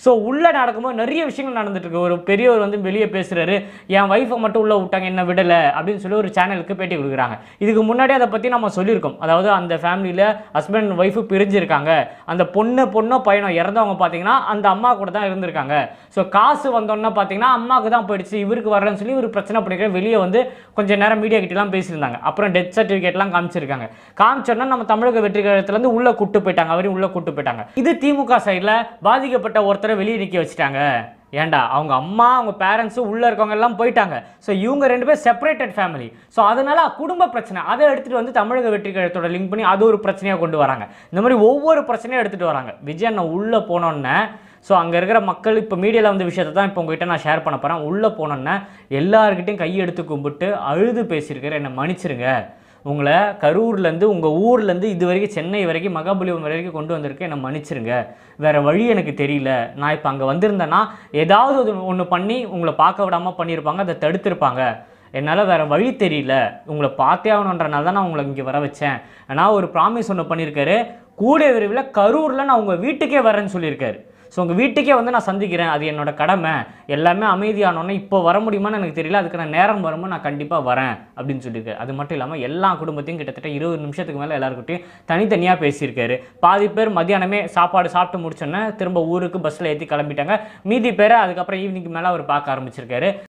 So உள்ளே நடக்கும்போது நிறைய விஷயங்கள் நடந்துட்டு இருக்கு. ஒரு பெரியவர் வந்து வெளியே பேசுகிறாரு, என் ஒய்ஃபை மட்டும் உள்ளே விட்டாங்க என்ன விடலை அப்படின்னு சொல்லி ஒரு சேனலுக்கு பேட்டி கொடுக்குறாங்க. இதுக்கு முன்னாடி அதை பற்றி நம்ம சொல்லியிருக்கோம். அதாவது அந்த ஃபேமிலியில் ஹஸ்பண்ட் ஒய்ஃபு பிரிஞ்சிருக்காங்க, அந்த பொண்ணோ பையனோ இறந்தவங்க பார்த்தீங்கன்னா அந்த அம்மா கூட தான் இருந்திருக்காங்க. ஸோ காசு வந்தோன்னா பார்த்தீங்கன்னா அம்மாவுக்கு தான் போயிடுச்சு, இவருக்கு வரலன்னு சொல்லி ஒரு பிரச்சனை பண்ணிக்கிற வெளியே வந்து கொஞ்சம் நேரம் மீடியா கிட்டலாம் பேசியிருந்தாங்க. அப்புறம் டெத் சர்டிஃபிகேட்லாம் காமிச்சிருக்காங்க. காமிச்சோன்னா நம்ம தமிழக வெற்றி கழகத்துலேருந்து உள்ளே கூட்டு போயிட்டாங்க, அவரையும் உள்ளே கூட்டு போயிட்டாங்க. இது திமுக சைடில் பாதிக்கப்பட்ட ஒருத்தரை வெளியே நிற்க வச்சுட்டாங்க. ஏண்டா அவங்க அம்மா அவங்க பேரண்ட்ஸும் உள்ளே இருக்கவங்க எல்லாம் போயிட்டாங்க. ஸோ இவங்க 2 பேர் செப்பரேட்டட் ஃபேமிலி. ஸோ அதனால குடும்ப பிரச்சனை அதை எடுத்துகிட்டு வந்து தமிழக வெற்றி கழகத்தோட லிங்க் பண்ணி அது ஒரு பிரச்சனையாக கொண்டு வராங்க. இந்த மாதிரி ஒவ்வொரு பிரச்சனையும் எடுத்துகிட்டு வராங்க. விஜய் அண்ணன் உள்ளே போனோன்னே ஸோ அங்கே இருக்கிற மக்கள் இப்போ மீடியாவில் வந்து விஷயத்தை தான் இப்போ உங்ககிட்ட நான் ஷேர் பண்ண போகிறேன். உள்ளே போனோன்னே எல்லாருக்கிட்டையும் கையெடுத்து கும்பிட்டு அழுது பேசியிருக்கிற என்னை மன்னிச்சிருங்க, உங்களை கரூர்லேருந்து உங்கள் ஊர்லேருந்து இது வரைக்கும் சென்னை வரைக்கும் மகாபலிபுரம் வரைக்கும் கொண்டு வந்திருக்கேன், என்னை மன்னிச்சிருங்க, வேறு வழி எனக்கு தெரியல, நான் இப்போ அங்கே வந்திருந்தேன்னா ஏதாவது ஒன்று பண்ணி உங்களை பார்க்க விடாமல் பண்ணியிருப்பாங்க, அதை தடுத்திருப்பாங்க, என்னால் வேறு வழி தெரியல, உங்களை பார்த்தே ஆகணுன்றனால தான் நான் உங்களை இங்கே வர வச்சேன். ஆனால் ஒரு ப்ராமிஸ் ஒன்று பண்ணியிருக்காரு, கூடிய விரைவில் கரூரில் நான் உங்கள் வீட்டுக்கே வரேன்னு சொல்லியிருக்காரு. ஸோ உங்கள் வீட்டுக்கே வந்து நான் சந்திக்கிறேன், அது என்னோட கடமை, எல்லாமே அமைதியானோன்னே இப்போ வர முடியுமான்னு எனக்கு தெரியல, அதுக்கான நேரம் வரும்போது நான் கண்டிப்பாக வரேன் அப்படின்னு சொல்லியிருக்காரு. அது மட்டும் இல்லாமல் எல்லா குடும்பத்தையும் கிட்டத்தட்ட 20 நிமிஷத்துக்கு மேலே எல்லாருக்கிட்டையும் தனித்தனியாக பேசியிருக்காரு. பாதி பேர் மத்தியானமே சாப்பாடு சாப்பிட்டு முடிச்சோன்னே திரும்ப ஊருக்கு பஸ்ஸில் ஏற்றி கிளம்பிட்டாங்க. மீதி பேரை அதுக்கப்புறம் ஈவினிங் மேலே அவர் பார்க்க ஆரம்பிச்சிருக்காரு.